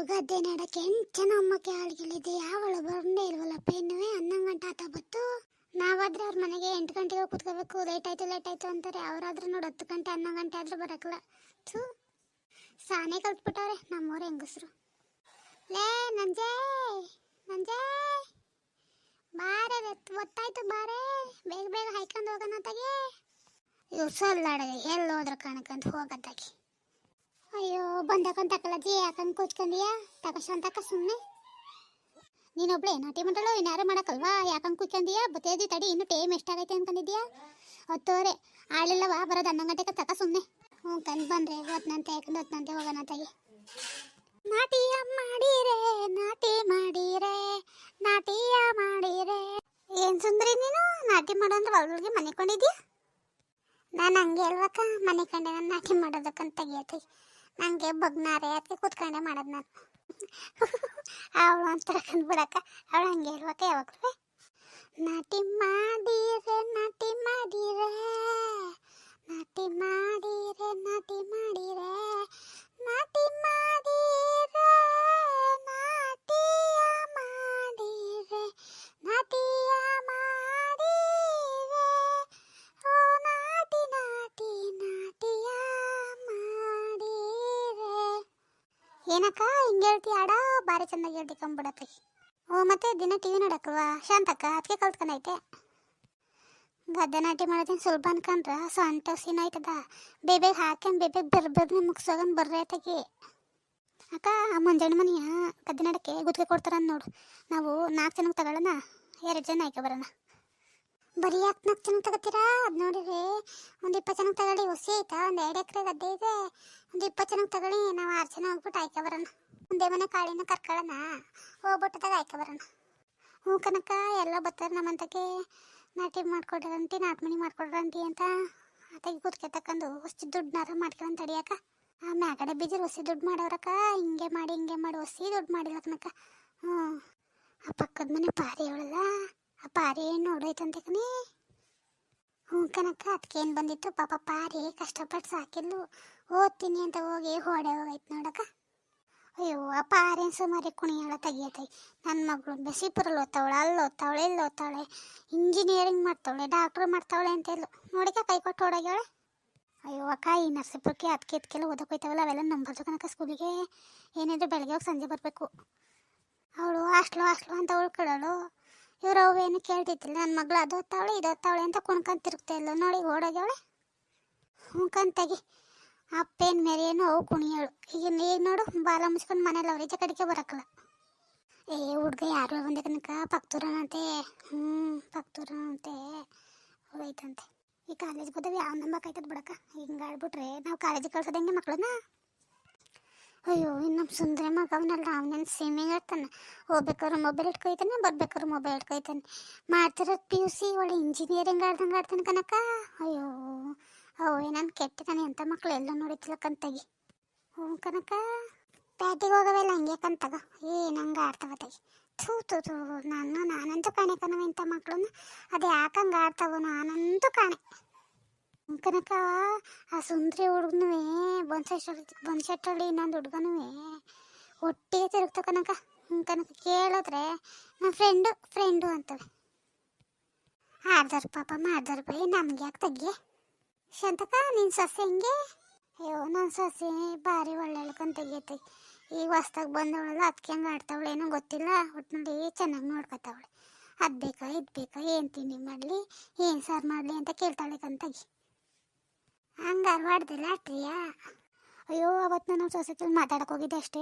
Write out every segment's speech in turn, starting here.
ಗದ್ದೆ ನಡಕ್ಕೆ ಎಂಟನ ಅಮ್ಮಕ್ಕೆ ಆಳ್ಗಿಳಿದೆ ಯಾವಳು ಬಂದೇ ಇಲ್ವಲ್ಲಪ್ಪ ಇನ್ನುವೆ 11 ಗಂಟೆ ಆತ ಬತ್ತು. ನಾವಾದ್ರೆ ಅವ್ರ ಮನೆಗೆ 8 ಗಂಟೆಗೆ ಕೂತ್ಕೋಬೇಕು. ಲೇಟ್ ಆಯ್ತು ಅಂತಾರೆ. ಅವರಾದ್ರೂ ನೋಡಿ 10 ಗಂಟೆ 11 ಗಂಟೆ ಆದ್ರೂ ಬರಕಲ್ಲ. ಥೂ ಸಾನೆ ಕಲ್ತ್ಬಿಟ್ಟವ್ರೆ ನಮ್ಮೂರ ಹೆಂಗಸರು. ಲೇ ನಂಜೆ ಬಾರೆ ಒತ್ತಾಯ್ತು ಬಾರೆ, ಬೇಗ ಬೇಗ ಹಾಯ್ಕೊಂಡು ಹೋಗೋಣ ತಗೆ. ಇವ್ ಸೊಲ್ಲಾಡಗೆ ಎಲ್ಲಿ ಹೋದ್ರ ಕಾಣಕಂತ ಹೋಗದ್ದಾಗಿ. ಅಯ್ಯೋ ಬಂದಕ್ಕಂತಕ್ಕಲ್ಲ ಜಿ ಯಾಕಂದು ಕೂತ್ಕೊಂಡಿಯಾ ತಕಶಂತಕ್ಕ ಸುಮ್ಮನೆ. ನೀನೊಬ್ಳೆ ನಾಟಿ ಮಂಡಳು ಇನ್ಯಾರು ಮಾಡಕ್ಕಲ್ವಾ? ಯಾಕಂಗೆ ಕೂತ್ಕೊಂಡಿಯಾ? ಬತ್ತೇದಿ ತಡಿ, ಇನ್ನು ಟೈಮ್ ಎಷ್ಟಾಗೈತೆ ಅನ್ಕೊಂಡಿದ್ಯಾ? 10 ಆಳಿಲ್ಲವಾ ಬರೋದು 11 ಗಂಟೆಗೆ ತಕ ಸುಮ್ಮನೆ. ಹ್ಞೂ ಕಂಡು ಬಂದ್ರೆ ಹೊತ್ತನಂತೆ ಯಾಕಂದ್ರೆ ಹೊತ್ತನಂತೆ ಹೋಗೋಣ ತಗಿ. ನಾಟಿಯ ಮಾಡಿರೆ ಏನು ಸುಂದ್ರಿ ನೀನು ನಾಟಿ ಮಾಡೋ ಅಂದ್ರೆ ಒಳಗೆ ಮನೆ ಕೊಂಡಿದ್ಯಾ? ನಾನು ಹಂಗೆ ಅಲ್ವಕ್ಕ ಮನೆ ಕಂಡೆ ನಾನು ನಾಟಿ ಮಾಡೋದಕ್ಕಂತ ತೆಗಿಯತಿ. ನನಗೆ ಬಗ್ನಾರೆ ಅದಕ್ಕೆ ಕೂತ್ಕೊಂಡೆ ಮಾಡೋದು ನಾನು. ಅವಳು ಅಂತರ ಕಂಡ್ಬಿಡಕ್ಕ, ಅವಳು ಹಂಗೆ ಇರ್ಬೇಕ ಯಾವಾಗಲೂ. ನಾಟಿ ಮಾಡಿರೆ ನಾಟಿ ಮಾಡಿರೆ ನಾಟಿ ಮಾಡಿರೆ ನಾಟಿ ಮಾಡಿರೆ ನಾಟಿ ಮಾಡಿರೆ ನಾಟಿಯ ಮಾಡಿರೆ ನಾಟಿಯ ಮಾಡಿರೆ ಓ ನಾಟಿ ನಾಟಿ ನಾಟಿಯ ಮಾಡಿರೆ. ಏನಕ್ಕ ಹಿಂಗೆ ಹೇಳ್ತಿ ಆಡ? ಭಾರಿ ಚೆನ್ನಾಗಿ ಹೇಳ್ತಿ ಕಂಬಿಡತ್ತಿ. ಓ ಮತ್ತೆ ದಿನ ಟಿವಿ ನೋಡಕ್ಕಲ್ವಾ ಶಾಂತಕ್ಕ, ಅದಕ್ಕೆ ಕಲ್ತ್ಕೊಂಡೈತೆ. ಗದ್ದೆ ನಾಟಿ ಮಾಡೋದೇನು ಸುಲಭ ಅನ್ಕೊಂಡ್ರ ಸೊಂಟ ಸೀನ ಆಯ್ತದ. ಬೇಗ ಹಾಕ್ಯಂಡು ಬೇಗ ಬರ್ಬರ್ನೆ ಮುಗಿಸೋಗನ್ ಬರ್ರೆ ತಗಿ. ಅಕ್ಕ ಮುಂಜಾನೆ ಮನೆಯ ಗದ್ದೆ ನಡಕ್ಕೆ ಗುತ್ತಿಗೆ ಕೊಡ್ತಾರಂದು ನೋಡು. ನಾವು 4 ಜನಕ್ಕೆ ತಗೊಳ್ಳೋಣ, 2 ಜನ ಆಯ್ಕೆ ಬರೋಣ. ಬರೀ 4 ಜನಕ್ಕೆ ತಗೋತೀರಾ? ಅದು ನೋಡಿರಿ ಒಂದು 20 ಜನಕ್ಕೆ ತಗೊಳ್ಳಿ. ಹುಸಿ ಆಯ್ತಾ? ಒಂದು 2 ಎಕರೆ ಗದ್ದೆ ಇದೆ. ಒಂದು 20 ಜನಕ್ಕೆ ತಗೊಳ್ಳಿ. ನಾವು 6 ಜನ ಹೋಗ್ಬಿಟ್ಟು ಆಯ್ಕೆ ಬರೋಣ. ಒಂದೇ ಮನೆ ಕಾಳಿನ ಕರ್ಕೊಳ್ಳೋಣ, ಹೋಗ್ಬಿಟ್ಟು ತಗ ಆಯ್ಕೆ ಬರೋಣ. ಹ್ಞೂ ಕನಕ ಎಲ್ಲ ಬರ್ತಾರೆ ನಮ್ಮಂತಕ್ಕೆ. ನಾಟಿ ಮಾಡ್ಕೊಡ್ರಂಟಿ, ನಾಟಿ ಮನೆ ಮಾಡ್ಕೊಡ್ರಂಟಿ ಅಂತ ಆತಗೆ ಗುತ್ತಿಗೆ ತಕೊಂಡು ಹೊಸಿ ದುಡ್ಡನ್ನಾರ ಮಾಡ್ಕೊಂಡು ತಡಿಯಕ್ಕ. ಆ ಮ್ಯಾಗಡೆ ಬೀಜರು ಹೊಸಿ ದುಡ್ಡು ಮಾಡೋರಕ್ಕ. ಹಿಂಗೆ ಮಾಡಿ ಹೊಸಿ ದುಡ್ಡು ಮಾಡಿಲ್ಲ ಕನಕ. ಹ್ಞೂ ಆ ಪಕ್ಕದ ಮನೆ ಪಾರಿ ಅವಳಲ್ಲ, ಆ ಪಾರಿ ಏನು ನೋಡೋಯ್ತಂತೆ ಕಣಿ. ಹ್ಞೂ ಕನಕ ಅದಕ್ಕೇನು ಬಂದಿತ್ತು ಪಾಪ ಪಾರಿ ಕಷ್ಟಪಟ್ಟು ಸಾಕಿದ್ಲು. ಓದ್ತೀನಿ ಅಂತ ಹೋಗಿ ಹೊಡೆ ಹೋಗೈತೆ ನೋಡಕ್ಕ. ಅಯ್ಯೋ ಆ ಪಾರೇನು ಸುಮಾರಿ ಕುಣಿಯಾಳ ತೆಗಿಯತೈ. ನನ್ನ ಮಗಳು ಬೆಸಿಪುರಲ್ಲಿ ಓದ್ತಾವಳೆ, ಅಲ್ಲಿ ಓದ್ತಾವಳೆ, ಇಲ್ಲಿ ಓದ್ತಾವಳೆ, ಇಂಜಿನಿಯರಿಂಗ್ ಮಾಡ್ತಾವಳೆ, ಡಾಕ್ಟ್ರ್ ಮಾಡ್ತಾವಳೆ ಅಂತ ಹೇಳು ನೋಡಿಕ ಕೈ ಕೊಟ್ಟು ಹೊಡಗ್ಯಾಳೆ. ಅಯ್ಯೋ ಅಕ್ಕ ಈ ನರ್ಸಿಪುರಕ್ಕೆ ಅದಕ್ಕೆ ಇದಕ್ಕೆಲ್ಲ ಓದೋಕೋಯ್ತಾವಲ್ಲ ಅವೆಲ್ಲ ನಂಬರ್ದು ಕನಕ. ಸ್ಕೂಲಿಗೆ ಏನಿದ್ರು ಬೆಳಗ್ಗೆ ಹೋಗಿ ಸಂಜೆ ಬರಬೇಕು. ಅವಳು ಹಾಸ್ಟ್ಲು ಅಂತ ಉಳ್ಕೊಳ್ಳೋಳು. ಇವ್ರು ಅವೇನು ಕೇಳ್ತಿದ್ದಿಲ್ಲ. ನನ್ನ ಮಗಳು ಅದು ಓದ್ತಾವಳೆ ಇದು ಓದ್ತಾವಳೆ ಅಂತ ಕುಣ್ಕೊಂಡು ತಿರುಗ್ತಾ ಇಲ್ಲ ನೋಡಿ ಓಡೋಗ್ಯಾವಳೆ. ಹುಣ್ಕಂತಾಗಿ ಅಪ್ಪೇನು ಮೇರೇನು ಅವು ಕುಣಿಯೋಳು. ಈಗ ನೋಡು ಬಾಲ ಮುಚ್ಕೊಂಡು ಮನೇಲಿ ಅವ್ರ ಈಚೆ ಕಡೆಗೆ ಬರೋಕ್ಕಲ್ಲ. ಏ ಹುಡ್ಗ ಯಾರು ಬಂದೆ ಕನಕ ಪಕ್ತೂರನಂತೆ. ಪಕ್ತೂರನಂತೆ ಹೋಗೈತಂತೆ. ಈ ಕಾಲೇಜ್ಗೆ ಹೋದವು ಯಾವ ನಂಬಕಾಯ್ತದ ಬಿಡಕ್ಕ. ಹಿಂಗೆ ಆಡ್ಬಿಟ್ರೆ ನಾವು ಕಾಲೇಜಿಗೆ ಕಳ್ಸೋದು ಹೆಂಗೆ ಮಕ್ಕಳನ್ನ? ಅಯ್ಯೋ ಇನ್ನು ನಮ್ಮ ಸುಂದರ ಮಗವನಲ್ಲ ಅವನೇನು ಸ್ವಿಮ್ಮಿಂಗ್ ಆಡ್ತಾನೆ. ಹೋಗ್ಬೇಕಾದ್ರೆ ಮೊಬೈಲ್ ಇಟ್ಕೊಯ್ತಾನೆ, ಬರ್ಬೇಕಾದ್ರೆ ಮೊಬೈಲ್ ಇಟ್ಕೊಯ್ತಾನೆ. ಮಾಡ್ತಿರೋದು PUC ಒಳ್ಳೆ ಇಂಜಿನಿಯರಿಂಗ್ ಆಡ್ದಂಗೆ ಆಡ್ತಾನೆ ಕನಕ. ಅಯ್ಯೋ ಅವೇ ನಾನು ಕೆಟ್ಟಿದ್ದಾನೆ ಅಂತ ಮಕ್ಕಳು ಎಲ್ಲ ನೋಡಿತಿಲ್ಲ ಕಂತಾಗಿ. ಹ್ಞೂ ಕನಕ ಪ್ಯಾಟಿಗೆ ಹೋಗವೆಲ್ಲ ಹಂಗೆ ಕಂತಾಗ ನಂಗೆ ಆಡ್ತಾವ ತಗಿ. ಥೂ ನಾನಂತೂ ಕಾಣೆ ಕಣವ ಇಂಥ ಮಕ್ಕಳನ್ನ. ಅದು ಯಾಕಂಗೆ ಆಡ್ತಾವ ನಾನಂತೂ ಕಾಣೆ. ಕನಕ ಆ ಸುಂದ್ರಿ ಹುಡುಗನೂ ಬೊನ್ಸೆಟ್ಟಳ್ಳಿ ಇನ್ನೊಂದು ಹುಡುಗನೂ ಒಟ್ಟಿಗೆ ತಿರುಗ್ತಾವ ಕನಕ. ಕನಕ ಕೇಳಿದ್ರೆ ನನ್ನ ಫ್ರೆಂಡು ಅಂತವೆ. ಆಡ್ದಾರ ಪಾಪ ಮಾಡ್ದಾರ ಬೈ, ನಮ್ಗೆ ಯಾಕೆ ತಗ್ಗಿ ಶಾಂತಕ. ನಿನ್ನ ಸೊಸೆ ಹೆಂಗೆ? ಅಯ್ಯೋ ನನ್ನ ಸೊಸೆ ಭಾರಿ ಒಳ್ಳೆಳ್ಕೊಂಡು ತೆಗಿಯತ್ತೆ. ಈಗ ಹೊಸ್ದಾಗಿ ಬಂದವಳಲ್ಲ ಅದಕ್ಕೆ ಹಂಗೆ ಆಡ್ತಾವಳೆ ಏನೋ ಗೊತ್ತಿಲ್ಲ. ಒಟ್ಟಿನಲ್ಲಿ ಚೆನ್ನಾಗಿ ನೋಡ್ಕೊತಾವಳೆ. ಅದು ಬೇಕಾ ಇದು ಬೇಕಾ, ಏನು ತಿಂಡಿ ಮಾಡಲಿ ಏನು ಸಾರು ಮಾಡಲಿ ಅಂತ ಕೇಳ್ತಾಳೆ ಕಂತಾಗಿ. ಹಂಗಾರು ಹೊಡೆದಿಲ್ಲ ಅಟ್ರಿಯಾ? ಅಯ್ಯೋ ಅವತ್ತು ನಾನು ಸೊಸೆ ಮಾತಾಡಕ್ಕೆ ಹೋಗಿದ್ದೆ ಅಷ್ಟೇ.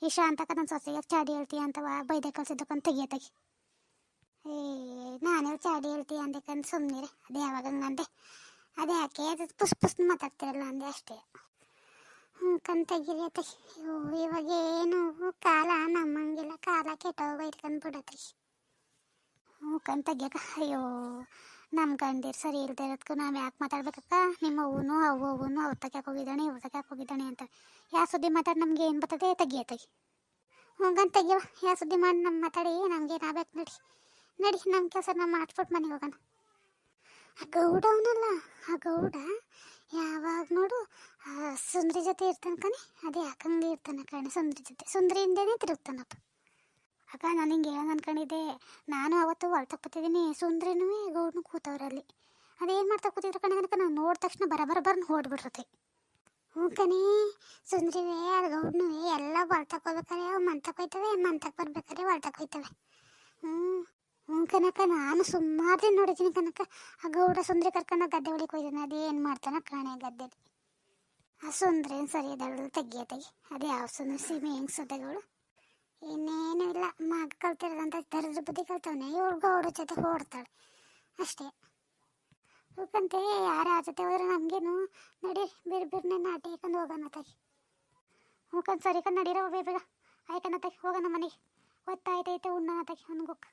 ಈ ಶಾಂತಕ ನನ್ನ ಸೊಸೆಗೆ ಚಾಡಿ ಹೇಳ್ತೀಯ ಅಂತವ ಬೈದೆ ಕಳ್ಸಿದ್ದಕ್ಕಂತ ತೆಗಿಯತ್ತಾಗಿ. ನಾನೇ ಚಾಡಿ ಹೇಳ್ತೀಯ ಅಂದಕ್ಕಂತ ಸುಮ್ಮನಿರೆ. ಅದೇ ಯಾವಾಗ ಹಂಗಂದೆ, ಅದೇ ಯಾಕೆ ಅದು ಪುಸ್ ಮಾತಾಡ್ತಿರಲ್ಲ ಅಂದೆ ಅಷ್ಟೇ. ಕಂತಗಿರಿಯತ್ತೆ. ಇವಾಗ ಏನು ಕಾಲ ನಮ್ಮಂಗಿಲ್ಲ, ಕಾಲ ಕೆಟ್ಟೋಗೈತೆ ಕಂದ್ಬಿಡತ್ತೆ. ಕಂತಗ್ಯಕ್ಕ. ಅಯ್ಯೋ ನಮ್ಮ ಗಂಡಿರು ಸರಿ ಇಲ್ಲದೆ ಇರೋದಕ್ಕೂ ನಾವು ಯಾಕೆ ಮಾತಾಡ್ಬೇಕಕ್ಕ? ನಿಮ್ಮ ಅವ್ವನು ಅವ್ರ ತಗ್ಯಾಕೆ ಹೋಗಿದ್ದಾನೆ ಇವ್ರ ತಗ್ಯಾಕೆ ಹೋಗಿದ್ದಾನೆ ಅಂತ ಯಾವ ಸುದ್ದಿ ಮಾತಾಡಿ ನಮ್ಗೆ ಏನು ಬರ್ತದೆ ತೆಗಿಯತ್ತಾಗಿ. ಗಂತ ತೆಗಿಯವ ಯಾವ ಸುದ್ದಿ ಮಾಡಿ ನಮ್ಮ ಮಾತಾಡಿ ನಮ್ಗೇನು ಆಗ್ಬೇಕು. ನಡಿ ನಮ್ಮ ಕೆಲಸ ನಾವು ಮಾಡ್ಬಿಟ್ಟು ಮನೆಗೆ ಹೋಗೋಣ. ಆ ಗೌಡ ಅವನಲ್ಲ, ಆ ಗೌಡ ಯಾವಾಗ ನೋಡು ಸುಂದ್ರಿ ಜೊತೆ ಇರ್ತಾನೆ ಕಣೆ. ಅದೇ ಯಾಕಂಗೆ ಇರ್ತಾನೆ ಕಣೆ ಸುಂದ್ರಿ ಜೊತೆ, ಸುಂದ್ರಿ ಹಿಂದೆನೇ ತಿರುಗ್ತಾನಪ್ಪ. ಅಕ್ಕ ನಾನು ಹಿಂಗೆ ಹೇಳೋಣ ಅನ್ಕೊಂಡಿದ್ದೆ. ನಾನು ಅವತ್ತು ಹೊಲ್ತಕ್ಕೆ ಬತ್ತಿದ್ದೀನಿ, ಸುಂದ್ರಿನೂ ಗೌಡ್ನು ಕೂತವ್ರಲ್ಲಿ. ಅದೇನು ಮಾಡ್ತಾ ಕೂತಿದ್ರು ಕಣೆ ನನಗೆ, ನಾನು ನೋಡಿದ ತಕ್ಷಣ ಬರಬರ್ನ ಹೊಡ್ಬಿಡ್ರತೆ. ಹ್ಞೂ ಕಣೆ, ಸುಂದ್ರಿವೇ ಅದು ಗೌಡ್ನು ಎಲ್ಲ ಹೊಲ್ತಕ್ಕೆ ಹೋಗ್ಬೇಕಾರೆ ಅವು ಮಂತಕ್ಕೆ ಹೋಯ್ತವೆ, ಮಂತಕ್ಕೆ ಬರ್ಬೇಕಾರೆ ಹೊಲ್ತಕ್ಕೆ ಹೋಯ್ತವೆ. ಹ್ಞೂ ಹ್ಞೂ ಕನಕ, ನಾನು ಸುಮಾರು ದಿನ ನೋಡಿದ್ದೀನಿ ಕನಕ. ಆ ಗೌಡ ಸುಂದ್ರಿ ಕರ್ಕೊಂಡು ಗದ್ದೆ ಒಳಗೆ ಹೋಯ್ತಾನೆ, ಅದೇನು ಮಾಡ್ತಾನೆ ಕಾಣೆ ಗದ್ದೆಲಿ. ಆ ಸುಂದ್ರಿ ಏನು ಸರಿ ಇದ್ದಾಳು ತೆಗಿಯ ತೆಗಿ. ಅದು ಯಾವ ಸುಂದ್ರಿ ಸೀಮೆ ಹೆಂಗೆ ಸದ್ದಗಳು. ಇನ್ನೇನು ಇಲ್ಲ, ಮಗ ಕಲ್ತಿರೋದಂತ ದರಿದ್ರ ಬುದ್ಧಿ ಕಲ್ತವನೆ. ಇವಳು ಗೌಡ ಜೊತೆ ಹೊಡ್ತಾಳೆ ಅಷ್ಟೇ. ಹೋಗಂತೆ ಯಾರು ಆ ಜೊತೆ ಹೋದ್ರೆ ನಮಗೇನು. ನಡಿ ಬಿರ್ಬಿರ್ನೆ ನಾಟಿ ಹಾಕೊಂಡು ಹೋಗೋಣ ತಾಯಿ. ಹ್ಞೂ ಸರಿ ನಡೀರೋ ಬೇಗ ಆಯ್ಕನ್ನ ತಾಯಿ, ಹೋಗೋಣ ಮನೆಗೆ. ಹೊತ್ತಾಯ್ತೈತೆ ಉಣ್ಣೋಣ ತಾಯಿ. ಅವ್ನಿಗೋಗ